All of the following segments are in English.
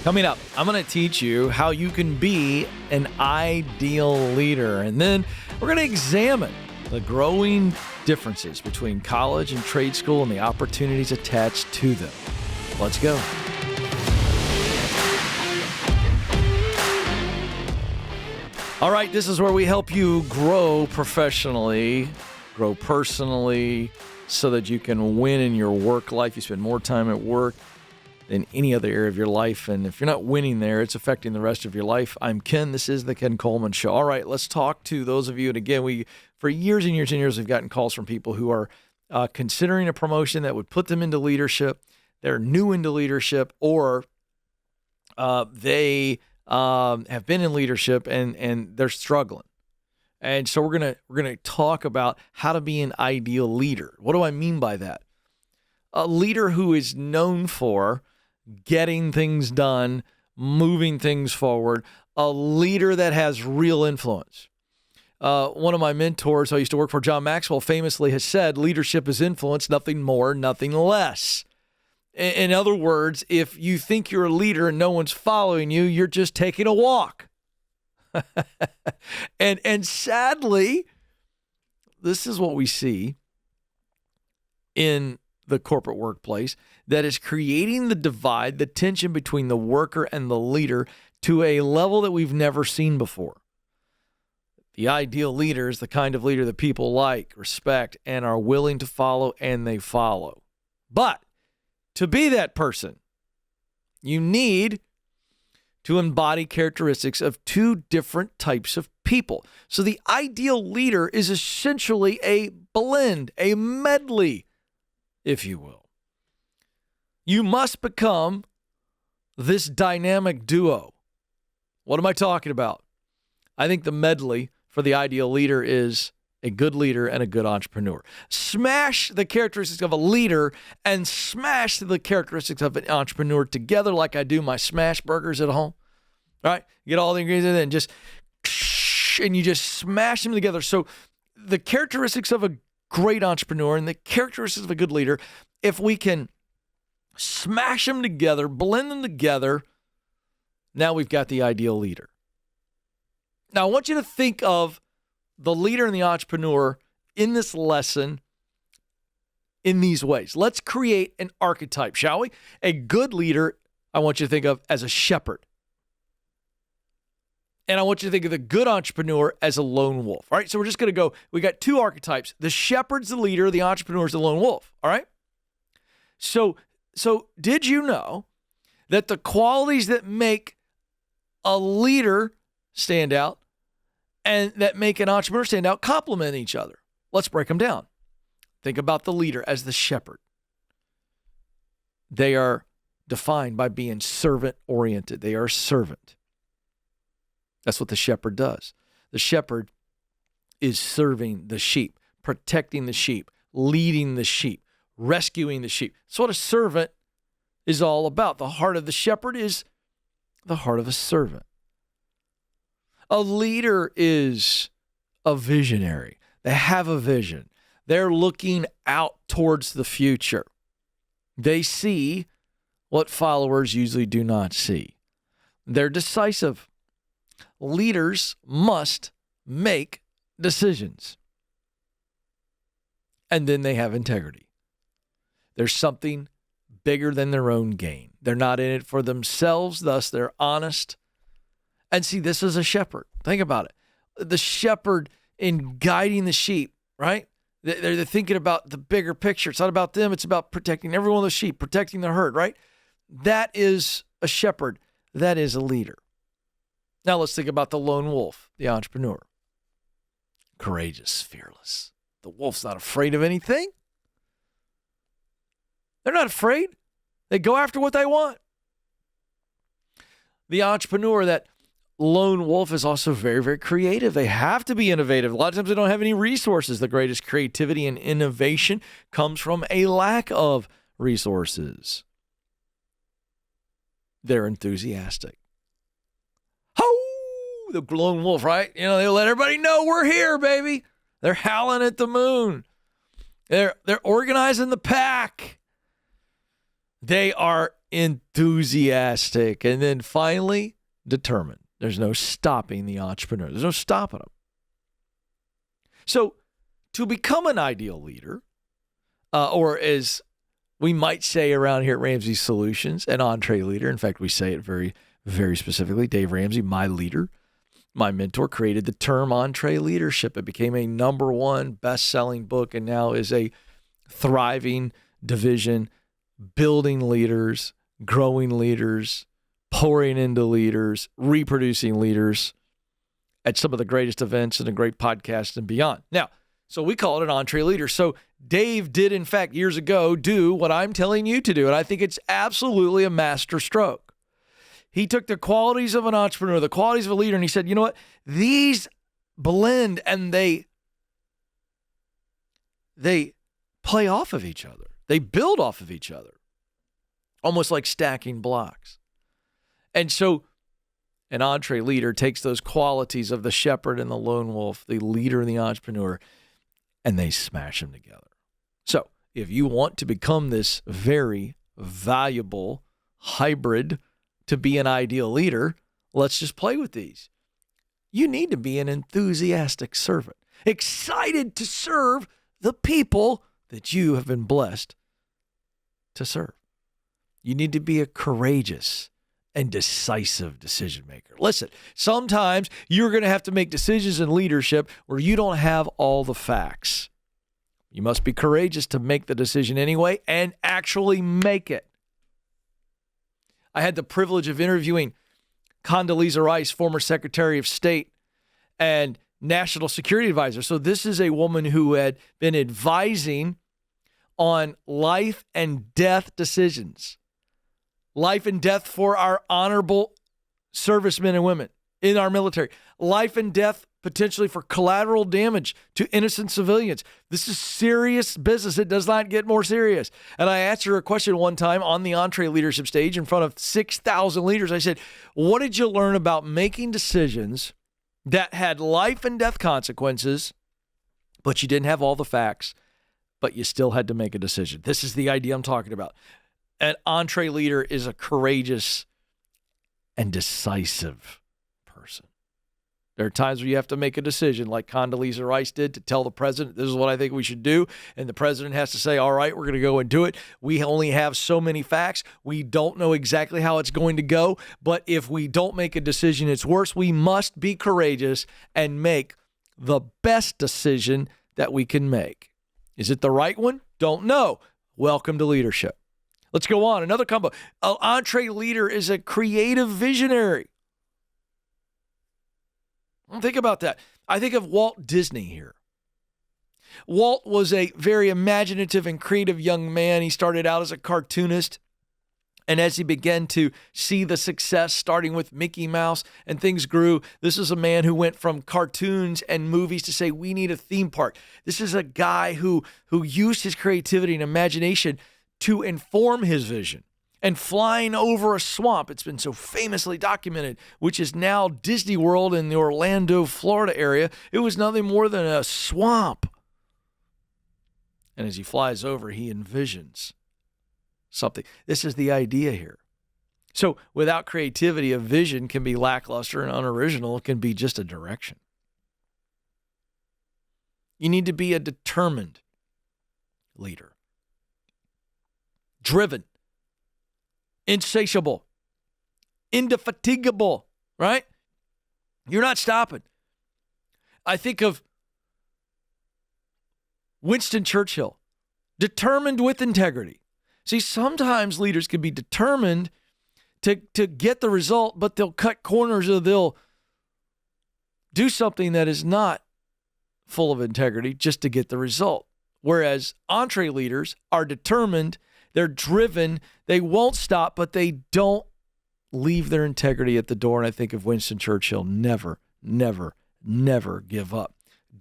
Coming up, I'm going to teach you how you can be an ideal leader. And then we're going to examine the growing differences between college and trade school and the opportunities attached to them. Let's go. All right, this is where we help you grow professionally, grow personally, so that you can win in your work life. You spend more time at work than any other area of your life. And if you're not winning there, it's affecting the rest of your life. I'm Ken. This is the Ken Coleman Show. All right, let's talk to those of you. And again, for years and years and years, we've gotten calls from people who are considering a promotion that would put them into leadership. They're new into leadership, or they have been in leadership and they're struggling. And so we're gonna talk about how to be an ideal leader. What do I mean by that? A leader who is known for getting things done, moving things forward, a leader that has real influence. One of my mentors I used to work for, John Maxwell, famously has said, leadership is influence, nothing more, nothing less. In other words, if you think you're a leader and no one's following you, you're just taking a walk. and sadly, this is what we see in the corporate workplace that is creating the divide, the tension between the worker and the leader to a level that we've never seen before. The ideal leader is the kind of leader that people like, respect, and are willing to follow, and they follow. But to be that person, you need to embody characteristics of two different types of people. So the ideal leader is essentially a blend, a medley, if you will. You must become this dynamic duo. What am I talking about? I think the medley for the ideal leader is a good leader and a good entrepreneur. Smash the characteristics of a leader and smash the characteristics of an entrepreneur together like I do my smash burgers at home. All right? You get all the ingredients and you just smash them together. So the characteristics of a great entrepreneur and the characteristics of a good leader, if we can smash them together, blend them together, now we've got the ideal leader. Now, I want you to think of the leader and the entrepreneur in this lesson in these ways. Let's create an archetype, shall we? A good leader, I want you to think of as a shepherd. And I want you to think of the good entrepreneur as a lone wolf. All right, so we're just going to go, we got two archetypes. The shepherd's the leader, the entrepreneur's the lone wolf. All right? So did you know that the qualities that make a leader stand out and that make an entrepreneur stand out complement each other? Let's break them down. Think about the leader as the shepherd. They are defined by being servant-oriented. They are a servant. That's what the shepherd does. The shepherd is serving the sheep, protecting the sheep, leading the sheep, rescuing the sheep. That's what a servant is all about. The heart of the shepherd is the heart of a servant. A leader is a visionary. They have a vision. They're looking out towards the future. They see what followers usually do not see. They're decisive. Leaders must make decisions. And then they have integrity. There's something bigger than their own gain. They're not in it for themselves, thus they're honest. And see, this is a shepherd. Think about it. The shepherd in guiding the sheep, right? They're thinking about the bigger picture. It's not about them. It's about protecting every one of the sheep, protecting the herd, right? That is a shepherd. That is a leader. Now let's think about the lone wolf, the entrepreneur. Courageous, fearless. The wolf's not afraid of anything. They're not afraid. They go after what they want. The entrepreneur, that lone wolf, is also very, very creative. They have to be innovative. A lot of times they don't have any resources. The greatest creativity and innovation comes from a lack of resources. They're enthusiastic. Ho! The lone wolf, right? You know, they let everybody know we're here, baby. They're howling at the moon. They're organizing the pack. They are enthusiastic, and then finally determined. There's no stopping the entrepreneur. There's no stopping them. So to become an ideal leader, or as we might say around here at Ramsey Solutions, an entree leader. In fact, we say it very, very specifically. Dave Ramsey, my leader, my mentor, created the term entree leadership. It became a #1 best-selling book and now is a thriving division, building leaders, growing leaders, pouring into leaders, reproducing leaders at some of the greatest events and the great podcasts and beyond. Now, so we call it an entree leader. So Dave did, in fact, years ago, do what I'm telling you to do. And I think it's absolutely a master stroke. He took the qualities of an entrepreneur, the qualities of a leader, and he said, you know what? These blend and they play off of each other. They build off of each other, almost like stacking blocks. And so an entree leader takes those qualities of the shepherd and the lone wolf, the leader and the entrepreneur, and they smash them together. So if you want to become this very valuable hybrid to be an ideal leader, let's just play with these. You need to be an enthusiastic servant, excited to serve the people that you have been blessed to serve. You need to be a courageous and decisive decision maker. Listen, sometimes you're going to have to make decisions in leadership where you don't have all the facts. You must be courageous to make the decision anyway and actually make it. I had the privilege of interviewing Condoleezza Rice, former Secretary of State and National Security Advisor. So this is a woman who had been advising on life and death decisions. Life and death for our honorable servicemen and women in our military. Life and death potentially for collateral damage to innocent civilians. This is serious business. It does not get more serious. And I asked her a question one time on the entree leadership stage in front of 6,000 leaders. I said, what did you learn about making decisions that had life and death consequences, but you didn't have all the facts, but you still had to make a decision? This is the idea I'm talking about. An entree leader is a courageous and decisive person. There are times where you have to make a decision like Condoleezza Rice did to tell the president, this is what I think we should do. And the president has to say, all right, we're going to go and do it. We only have so many facts. We don't know exactly how it's going to go. But if we don't make a decision, it's worse. We must be courageous and make the best decision that we can make. Is it the right one? Don't know. Welcome to leadership. Let's go on. Another combo. An entree leader is a creative visionary. Think about that. I think of Walt Disney here. Walt was a very imaginative and creative young man. He started out as a cartoonist. And as he began to see the success, starting with Mickey Mouse, and things grew, this is a man who went from cartoons and movies to say, we need a theme park. This is a guy who used his creativity and imagination to inform his vision. And flying over a swamp, it's been so famously documented, which is now Disney World in the Orlando, Florida area. It was nothing more than a swamp. And as he flies over, he envisions something. This is the idea here. So without creativity, a vision can be lackluster and unoriginal. It can be just a direction. You need to be a determined leader. Driven. Insatiable, indefatigable, right? You're not stopping. I think of Winston Churchill, determined with integrity. See, sometimes leaders can be determined to get the result, but they'll cut corners or they'll do something that is not full of integrity just to get the result. Whereas entree leaders are determined, they're driven, they won't stop, but they don't leave their integrity at the door. And I think of Winston Churchill, never, never, never give up.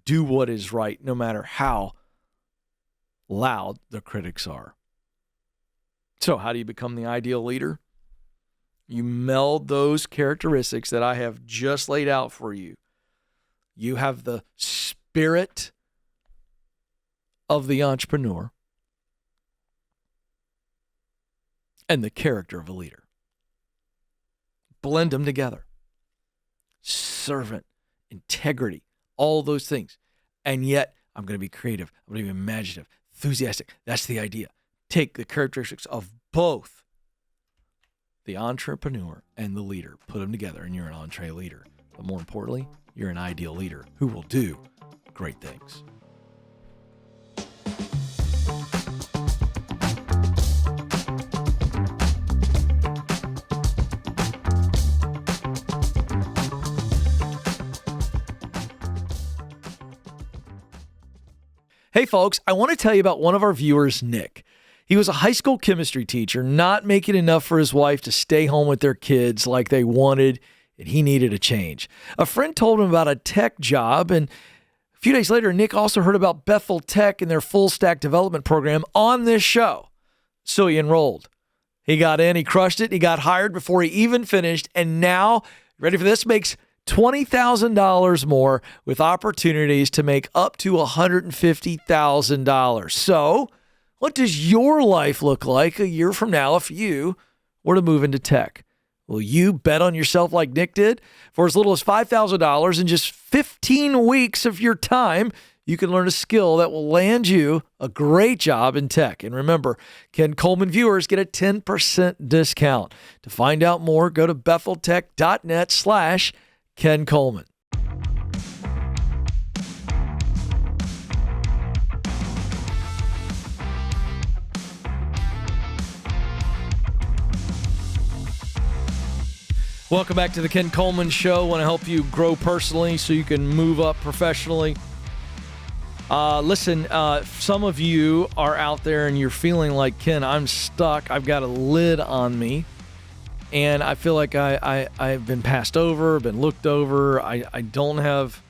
Do what is right, no matter how loud the critics are. So how do you become the ideal leader? You meld those characteristics that I have just laid out for you. You have the spirit of the entrepreneur. and the character of a leader. Blend them together. Servant, integrity, all those things. And yet, I'm going to be creative. I'm going to be imaginative, enthusiastic. That's the idea. Take the characteristics of both the entrepreneur and the leader, put them together, and you're an entree leader. But more importantly, you're an ideal leader who will do great things. Hey folks, I want to tell you about one of our viewers, Nick. He was a high school chemistry teacher, not making enough for his wife to stay home with their kids like they wanted, and he needed a change. A friend told him about a tech job, and a few days later, Nick also heard about Bethel Tech and their full stack development program on this show. So he enrolled. He got in, he crushed it, he got hired before he even finished, and now, ready for this, makes $20,000 more with opportunities to make up to $150,000. So, what does your life look like a year from now if you were to move into tech? Will you bet on yourself like Nick did? For as little as $5,000 in just 15 weeks of your time, you can learn a skill that will land you a great job in tech. And remember, Ken Coleman viewers get a 10% discount. To find out more, go to betheltech.net/Ken Coleman. Welcome back to the Ken Coleman Show. I want to help you grow personally so you can move up professionally. Listen, some of you are out there and you're feeling like, Ken, I'm stuck. I've got a lid on me. And I feel like I've been passed over, been looked over. I don't have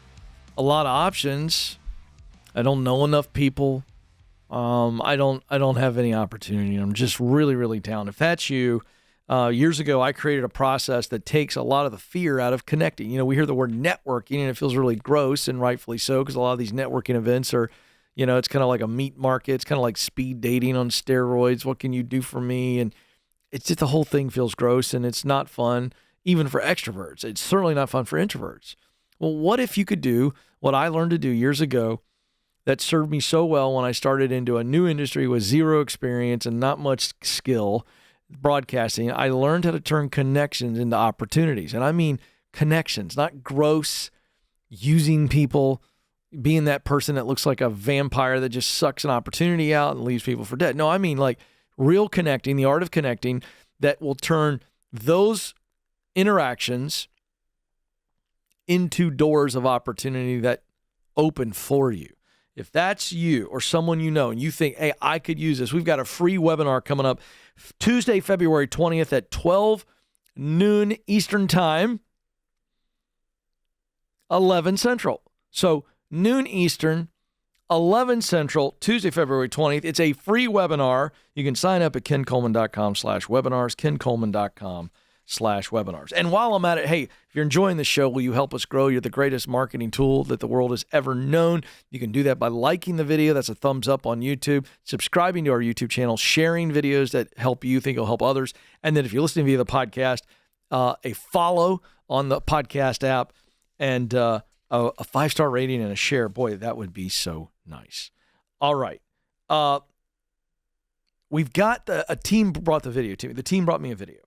a lot of options. I don't know enough people. I don't have any opportunity. I'm just really, really down. If that's you, years ago, I created a process that takes a lot of the fear out of connecting. You know, we hear the word networking and it feels really gross, and rightfully so, because a lot of these networking events are, you know, it's kind of like a meat market. It's kind of like speed dating on steroids. What can you do for me? And it's just the whole thing feels gross, and it's not fun, even for extroverts. It's certainly not fun for introverts. Well, what if you could do what I learned to do years ago that served me so well when I started into a new industry with zero experience and not much skill, broadcasting? I learned how to turn connections into opportunities. And I mean connections, not gross, using people, being that person that looks like a vampire that just sucks an opportunity out and leaves people for dead. No, I mean like real connecting, the art of connecting that will turn those interactions into doors of opportunity that open for you. If that's you or someone you know and you think, hey, I could use this, we've got a free webinar coming up Tuesday, February 20th at 12 noon Eastern Time, 11 Central. So noon Eastern, 11 Central, Tuesday, February 20th. It's a free webinar. You can sign up at kencoleman.com/webinars, kencoleman.com/webinars. And while I'm at it, hey, if you're enjoying the show, will you help us grow? You're the greatest marketing tool that the world has ever known. You can do that by liking the video. That's a thumbs up on YouTube, subscribing to our YouTube channel, sharing videos that help you think will help others. And then if you're listening via the podcast, a follow on the podcast app, and a 5-star rating and a share. Boy, that would be so nice. All right. We've got a team brought the video to me. The team brought me a video.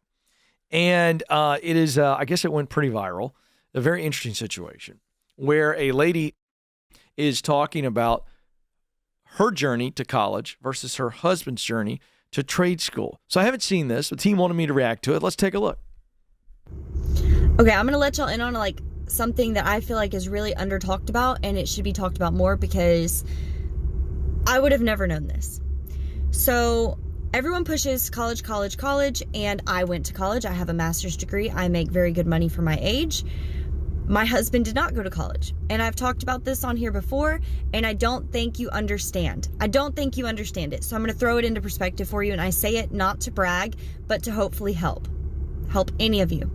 And it is, I guess it went pretty viral. A very interesting situation where a lady is talking about her journey to college versus her husband's journey to trade school. So I haven't seen this. The team wanted me to react to it. Let's take a look. Okay, I'm going to let y'all in on something that I feel like is really under talked about, and it should be talked about more because I would have never known this. So everyone pushes college, and I went to college. I have a master's degree. I make very good money for my age. My husband did not go to college, and I've talked about this on here before, and I don't think you understand. I don't think you understand it. So I'm going to throw it into perspective for you, and I say it not to brag, but to hopefully help any of you.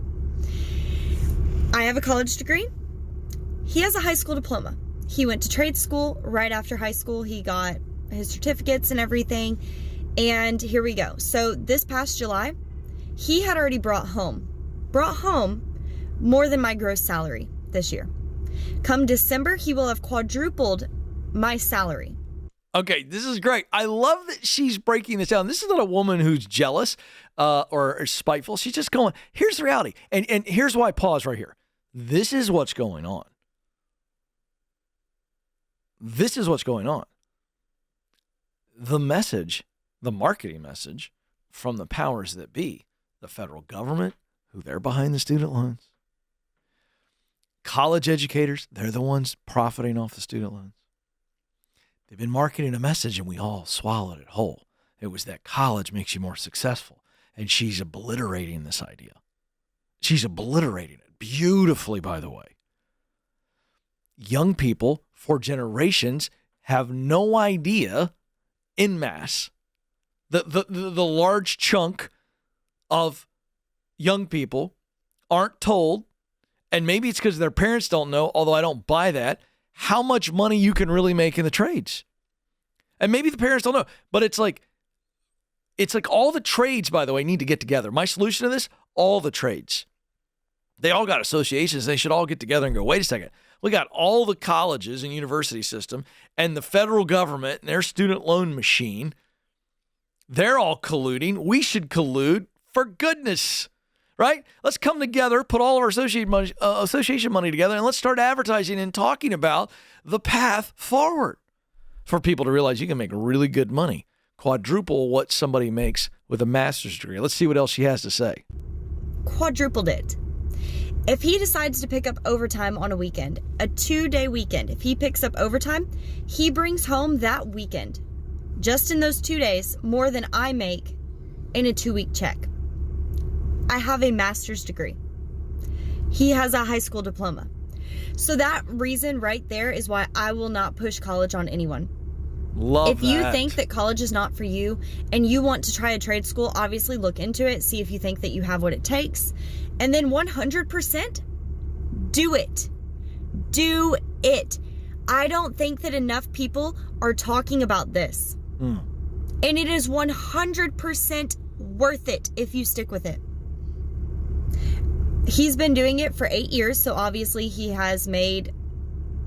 I have a college degree. He has a high school diploma. He went to trade school right after high school. He got his certificates and everything. And here we go. So this past July, he had already brought home more than my gross salary this year. Come December, he will have quadrupled my salary. Okay, this is great. I love that she's breaking this down. This is not a woman who's jealous or spiteful. She's just going, here's the reality. And here's why I pause right here. This is what's going on. This is what's going on. The message, the marketing message from the powers that be, the federal government, who they're behind the student loans, college educators, they're the ones profiting off the student loans. They've been marketing a message and we all swallowed it whole. It was that college makes you more successful. And she's obliterating this idea. She's obliterating it beautifully, by the way. Young people for generations have no idea en masse. The large chunk of young people aren't told, and maybe it's because their parents don't know, although I don't buy that, how much money you can really make in the trades. And maybe the parents don't know, but it's like all the trades, by the way, need to get together. My solution to this, all the trades. They all got associations. They should all get together and go, wait a second. We got all the colleges and university system and the federal government and their student loan machine. They're all colluding. We should collude, for goodness, right? Let's come together, put all of our association money together, and let's start advertising and talking about the path forward for people to realize you can make really good money, quadruple what somebody makes with a master's degree. Let's see what else she has to say. Quadrupled it. If he decides to pick up overtime on a weekend, a 2-day weekend, if he picks up overtime, he brings home that weekend, just in those 2 days, more than I make in a 2-week check. I have a master's degree. He has a high school diploma. So that reason right there is why I will not push college on anyone. Love if you think that college is not for you and you want to try a trade school, obviously look into it, see if you think that you have what it takes, and then 100% do it. Do it. I don't think that enough people are talking about this. And it is 100% worth it if you stick with it. He's been doing it for 8 years, so obviously he has made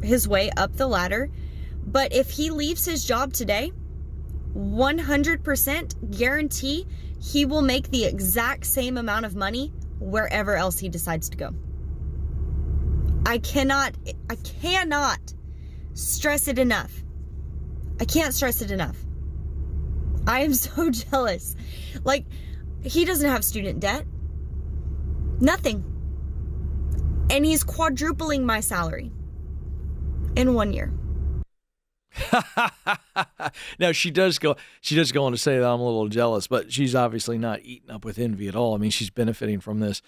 his way up the ladder. But if he leaves his job today, 100% guarantee he will make the exact same amount of money wherever else he decides to go. I cannot stress it enough. I can't stress it enough. I am so jealous. Like, he doesn't have student debt. Nothing. And he's quadrupling my salary in 1 year. Now she does go on to say that I'm a little jealous, but she's obviously not eaten up with envy at all. I mean, she's benefiting from this,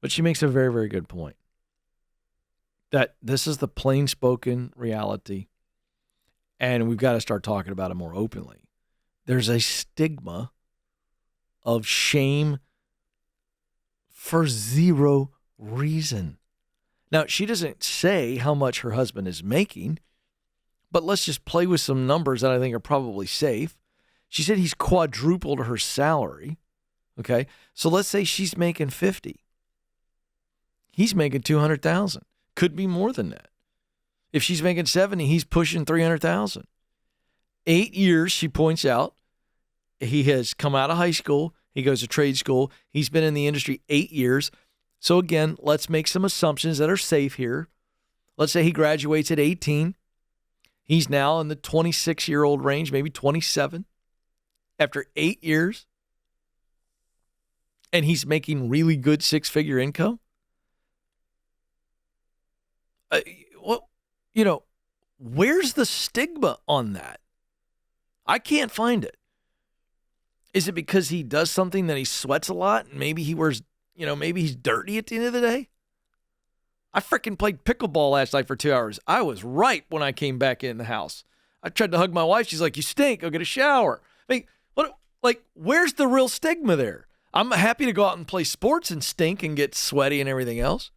but she makes a very, very good point that this is the plain spoken reality. And we've got to start talking about it more openly. There's a stigma of shame for zero reason. Now, she doesn't say how much her husband is making, but let's just play with some numbers that I think are probably safe. She said he's quadrupled her salary. Okay. So let's say she's making 50. He's making 200,000. Could be more than that. If she's making 70, he's pushing 300,000. 8 years, she points out, he has come out of high school. He goes to trade school. He's been in the industry 8 years. So again, let's make some assumptions that are safe here. Let's say he graduates at 18. He's now in the 26-year-old range, maybe 27, after 8 years. And he's making really good six-figure income. Where's the stigma on that? I can't find it. Is it because he does something that he sweats a lot and maybe he wears, maybe he's dirty at the end of the day? I freaking played pickleball last night for 2 hours. I was ripe when I came back in the house. I tried to hug my wife. She's like, you stink. Go get a shower. Where's the real stigma there? I'm happy to go out and play sports and stink and get sweaty and everything else.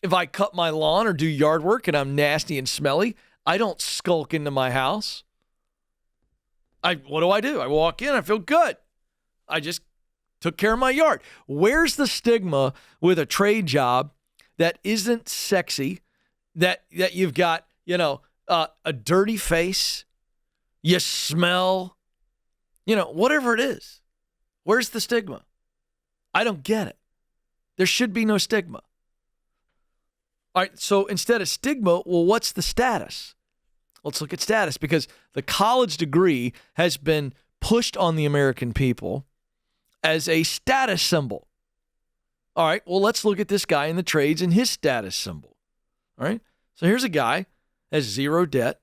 If I cut my lawn or do yard work and I'm nasty and smelly, I don't skulk into my house. What do? I walk in, I feel good. I just took care of my yard. Where's the stigma with a trade job that isn't sexy, that you've got, a dirty face, you smell, whatever it is? Where's the stigma? I don't get it. There should be no stigma. All right, so instead of stigma, well, what's the status? Let's look at status, because the college degree has been pushed on the American people as a status symbol. All right, well, let's look at this guy in the trades and his status symbol. All right, so here's a guy, has zero debt,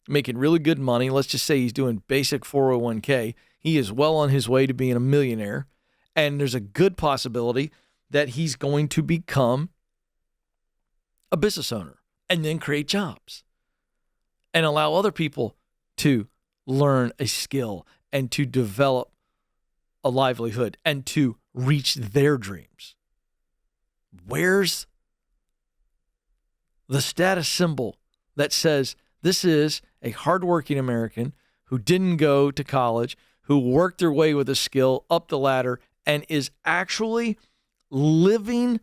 making really good money. Let's just say he's doing basic 401k. He is well on his way to being a millionaire, and there's a good possibility that he's going to become a business owner and then create jobs and allow other people to learn a skill and to develop a livelihood and to reach their dreams. Where's the status symbol that says this is a hardworking American who didn't go to college, who worked their way with a skill up the ladder and is actually living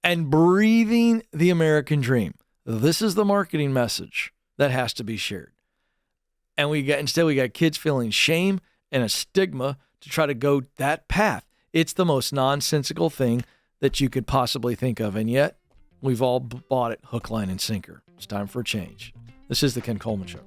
and breathing the American dream? This is the marketing message that has to be shared. And instead we got kids feeling shame and a stigma to try to go that path. It's the most nonsensical thing that you could possibly think of. And yet we've all bought it hook, line, and sinker. It's time for a change. This is the Ken Coleman Show.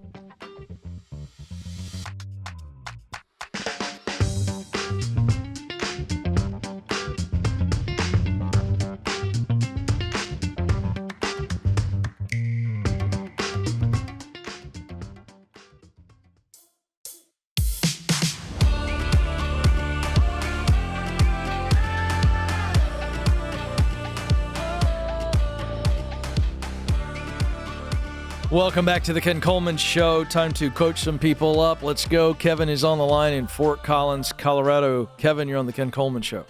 Welcome back to the Ken Coleman Show. Time to coach some people up. Let's go. Kevin is on the line in Fort Collins, Colorado. Kevin, you're on the Ken Coleman Show.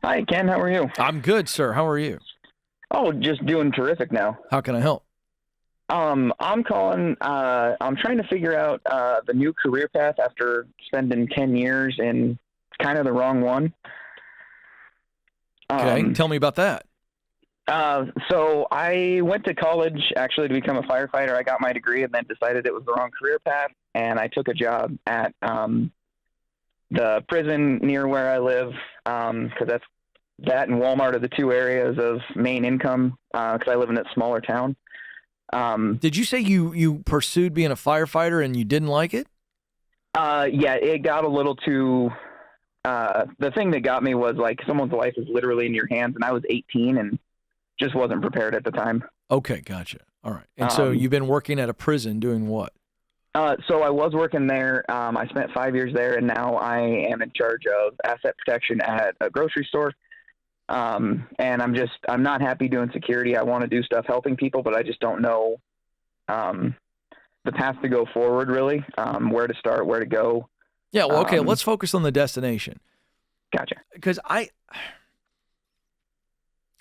Hi, Ken. How are you? I'm good, sir. How are you? Oh, just doing terrific now. How can I help? I'm calling. I'm trying to figure out the new career path after spending 10 years in kind of the wrong one. Okay, tell me about that. So I went to college actually to become a firefighter. I got my degree and then decided it was the wrong career path. And I took a job at the prison near where I live, because that and Walmart are the two areas of main income, because I live in a smaller town. Did you say you pursued being a firefighter and you didn't like it? Yeah, it got a little too... the thing that got me was like someone's life is literally in your hands, and I was 18 and just wasn't prepared at the time. Okay, gotcha. All right. And so you've been working at a prison doing what? So I was working there. I spent 5 years there, and now I am in charge of asset protection at a grocery store. And I'm not happy doing security. I want to do stuff helping people, but I just don't know the path to go forward, really, where to start, where to go. Yeah, well, okay, let's focus on the destination. Gotcha. Because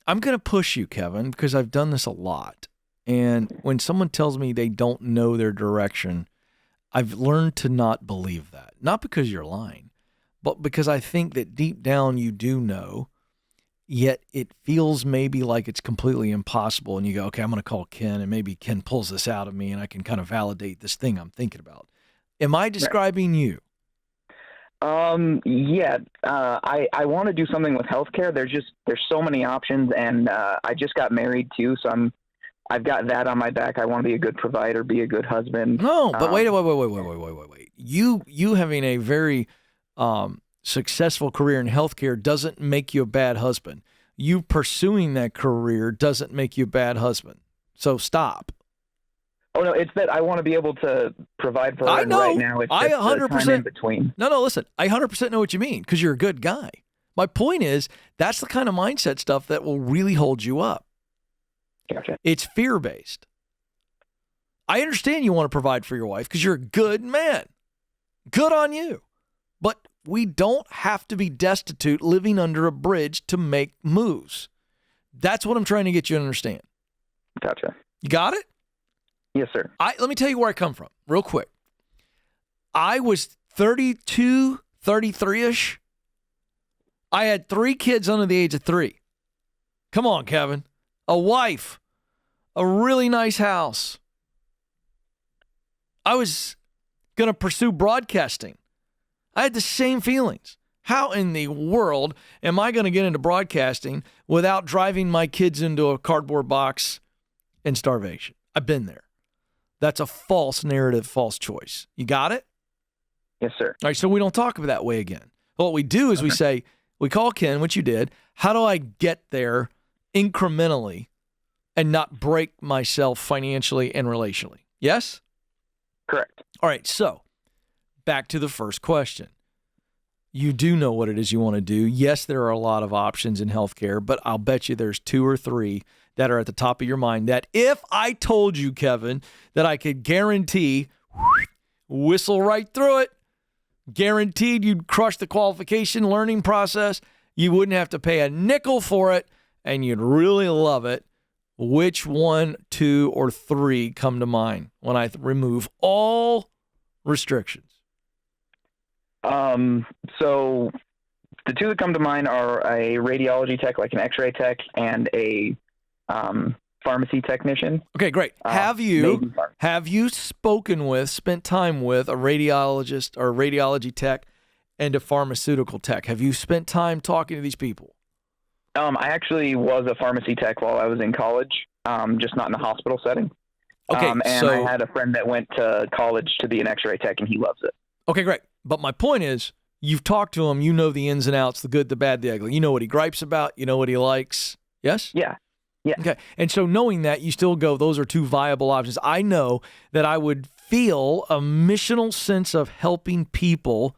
I'm going to push you, Kevin, because I've done this a lot. And when someone tells me they don't know their direction, I've learned to not believe that. Not because you're lying, but because I think that deep down you do know, yet it feels maybe like it's completely impossible. And you go, okay, I'm going to call Ken, and maybe Ken pulls this out of me and I can kind of validate this thing I'm thinking about. Am I describing you? Yeah, I want to do something with healthcare. There's so many options, and I just got married too, so I've got that on my back. I want to be a good provider, be a good husband. No, but wait. You having a very successful career in healthcare doesn't make you a bad husband. You pursuing that career doesn't make you a bad husband. So stop. Oh, no, it's that I want to be able to provide for her right now. It's I 100% in between. No, listen. I 100% know what you mean because you're a good guy. My point is that's the kind of mindset stuff that will really hold you up. Gotcha. It's fear-based. I understand you want to provide for your wife because you're a good man. Good on you. But we don't have to be destitute living under a bridge to make moves. That's what I'm trying to get you to understand. Gotcha. You got it? Yes, sir. Let me tell you where I come from real quick. I was 32, 33-ish. I had 3 kids under the age of 3. Come on, Kevin. A wife, a really nice house. I was going to pursue broadcasting. I had the same feelings. How in the world am I going to get into broadcasting without driving my kids into a cardboard box and starvation? I've been there. That's a false narrative, false choice. You got it? Yes, sir. All right, so we don't talk about that way again. What we do is we call Ken, which you did. How do I get there incrementally and not break myself financially and relationally? Yes? Correct. All right, so back to the first question. You do know what it is you want to do. Yes, there are a lot of options in healthcare, but I'll bet you there's 2 or 3 that are at the top of your mind that if I told you, Kevin, that I could guarantee, whistle right through it, guaranteed you'd crush the qualification learning process, you wouldn't have to pay a nickel for it, and you'd really love it, which 1, 2, or 3 come to mind when I remove all restrictions? So the 2 that come to mind are a radiology tech, like an x-ray tech, and a pharmacy technician. Okay, great. Have you spent time with a radiologist or a radiology tech and a pharmaceutical tech? Have you spent time talking to these people? I actually was a pharmacy tech while I was in college, just not in a hospital setting. Okay, and I had a friend that went to college to be an x-ray tech, and he loves it. Okay, great. But my point is, you've talked to him, you know the ins and outs, the good, the bad, the ugly. You know what he gripes about, you know what he likes. Yes? Yeah. Yeah. Okay. And so knowing that, you still go, those are 2 viable options. I know that I would feel a missional sense of helping people,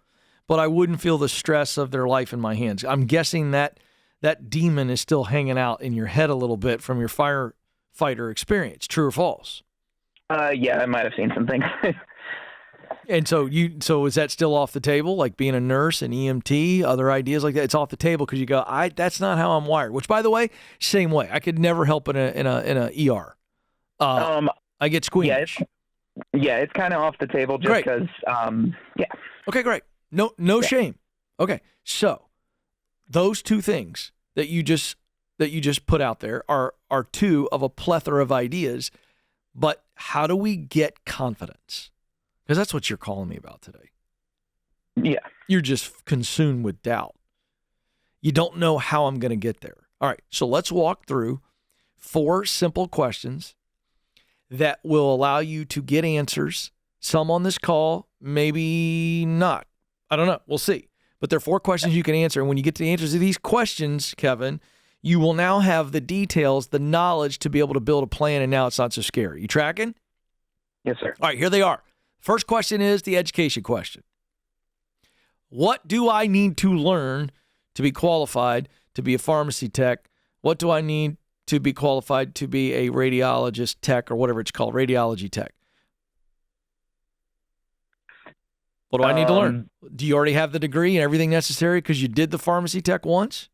but I wouldn't feel the stress of their life in my hands. I'm guessing that demon is still hanging out in your head a little bit from your firefighter experience. True or false? Yeah, I might have seen something. And so is that still off the table? Like being a nurse, an EMT, other ideas like that? It's off the table because you go, that's not how I'm wired. Which, by the way, same way. I could never help in a ER. I get squeamish. Yeah, it's kind of off the table just because. Yeah. Okay, great. No shame. Okay, so those 2 things that you just put out there are 2 of a plethora of ideas. But how do we get confidence? Because that's what you're calling me about today. Yeah. You're just consumed with doubt. You don't know how I'm going to get there. All right, so let's walk through 4 simple questions that will allow you to get answers. Some on this call, maybe not. I don't know. We'll see. But there are 4 questions you can answer. And when you get to the answers to these questions, Kevin, you will now have the details, the knowledge to be able to build a plan, and now it's not so scary. You tracking? Yes, sir. All right, here they are. First question is the education question. What do I need to learn to be qualified to be a pharmacy tech? What do I need to be qualified to be a radiologist tech or whatever it's called, radiology tech? What do I need to learn? Do you already have the degree and everything necessary because you did the pharmacy tech once?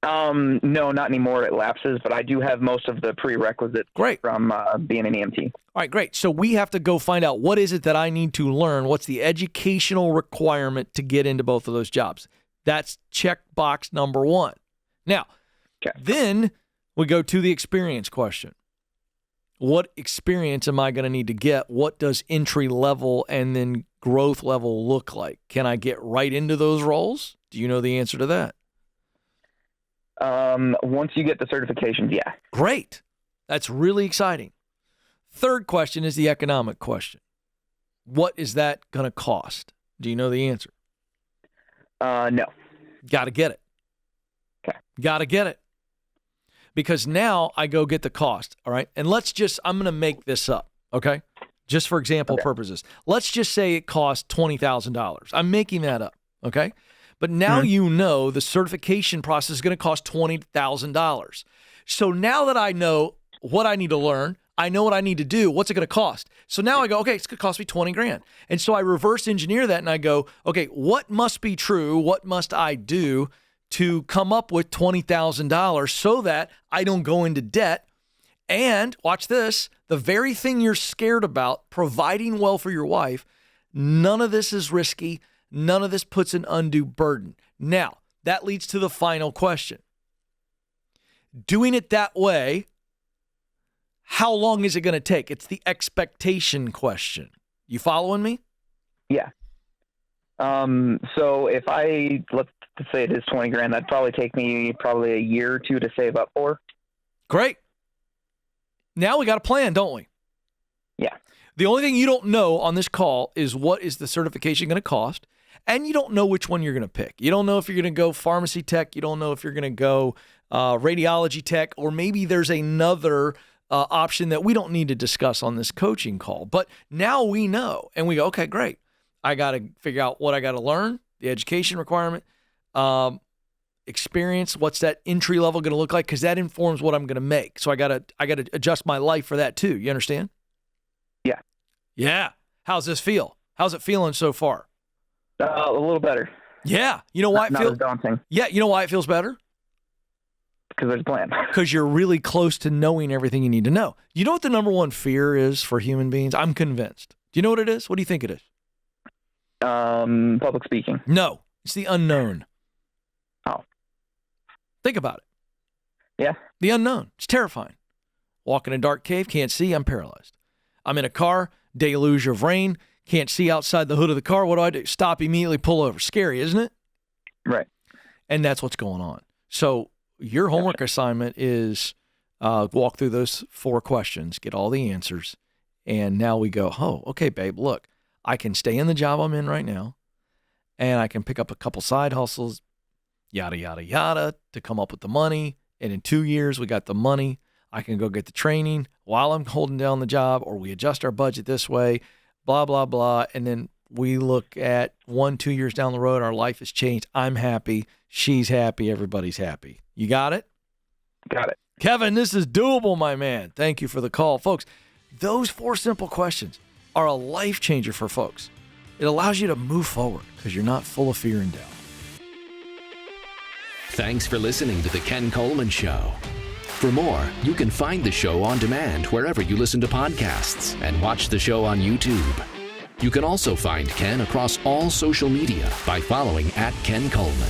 No, not anymore. It lapses, but I do have most of the prerequisites from being an EMT. All right, great. So we have to go find out what is it that I need to learn? What's the educational requirement to get into both of those jobs? That's checkbox number 1. Now, then we go to the experience question. What experience am I going to need to get? What does entry level and then growth level look like? Can I get right into those roles? Do you know the answer to that? Once you get the certifications, yeah. Great. That's really exciting. Third question is the economic question. What is that going to cost? Do you know the answer? No. Got to get it. Okay. Got to get it. Because now I go get the cost, all right? And I'm going to make this up, okay? Just for example purposes. Let's just say it costs $20,000. I'm making that up, okay? But now you know the certification process is going to cost $20,000. So now that I know what I need to learn, I know what I need to do, what's it going to cost? So now I go, okay, it's going to cost me $20,000. And so I reverse engineer that and I go, okay, what must be true? What must I do to come up with $20,000 so that I don't go into debt And watch this, the very thing you're scared about, providing well for your wife, none of this is risky. None of this puts an undue burden. Now, that leads to the final question. Doing it that way, how long is it going to take? It's the expectation question. You following me? Yeah. So if let's say it is 20 grand, that'd probably take me probably a year or two to save up for. Great. Now we got a plan, don't we? Yeah. The only thing you don't know on this call is what is the certification going to cost, and you don't know which one you're going to pick. You don't know if you're going to go pharmacy tech. You don't know if you're going to go radiology tech, or maybe there's another option that we don't need to discuss on this coaching call. But now we know, and we go, okay, great. I got to figure out what I got to learn, the education requirement, experience, what's that entry level going to look like? Because that informs what I'm going to make. So I got to adjust my life for that too. You understand? Yeah. Yeah. How's this feel? How's it feeling so far? A little better. Yeah. You know why Not it feels as daunting. Yeah. You know why it feels better? Because there's a plan. Because you're really close to knowing everything you need to know. You know what the number one fear is for human beings? I'm convinced. Do you know what it is? What do you think it is? Public speaking. No, it's the unknown. Oh. Think about it. Yeah. The unknown. It's terrifying. Walk in a dark cave, can't see, I'm paralyzed. I'm in a car, deluge of rain, can't see outside the hood of the car. What do? Stop immediately, pull over. Scary, isn't it? Right. And that's what's going on. So your homework assignment is walk through those 4 questions, get all the answers, and now we go, oh, okay, babe, look, I can stay in the job I'm in right now, and I can pick up a couple side hustles, yada, yada, yada, to come up with the money. And in 2 years, we got the money. I can go get the training while I'm holding down the job, or we adjust our budget this way, blah, blah, blah. And then we look at 1-2 years down the road, our life has changed. I'm happy. She's happy. Everybody's happy. You got it? Got it. Kevin, this is doable, my man. Thank you for the call. Folks, those 4 simple questions are a life changer for folks. It allows you to move forward because you're not full of fear and doubt. Thanks for listening to The Ken Coleman Show. For more, you can find the show on demand wherever you listen to podcasts and watch the show on YouTube. You can also find Ken across all social media by following @Ken Coleman.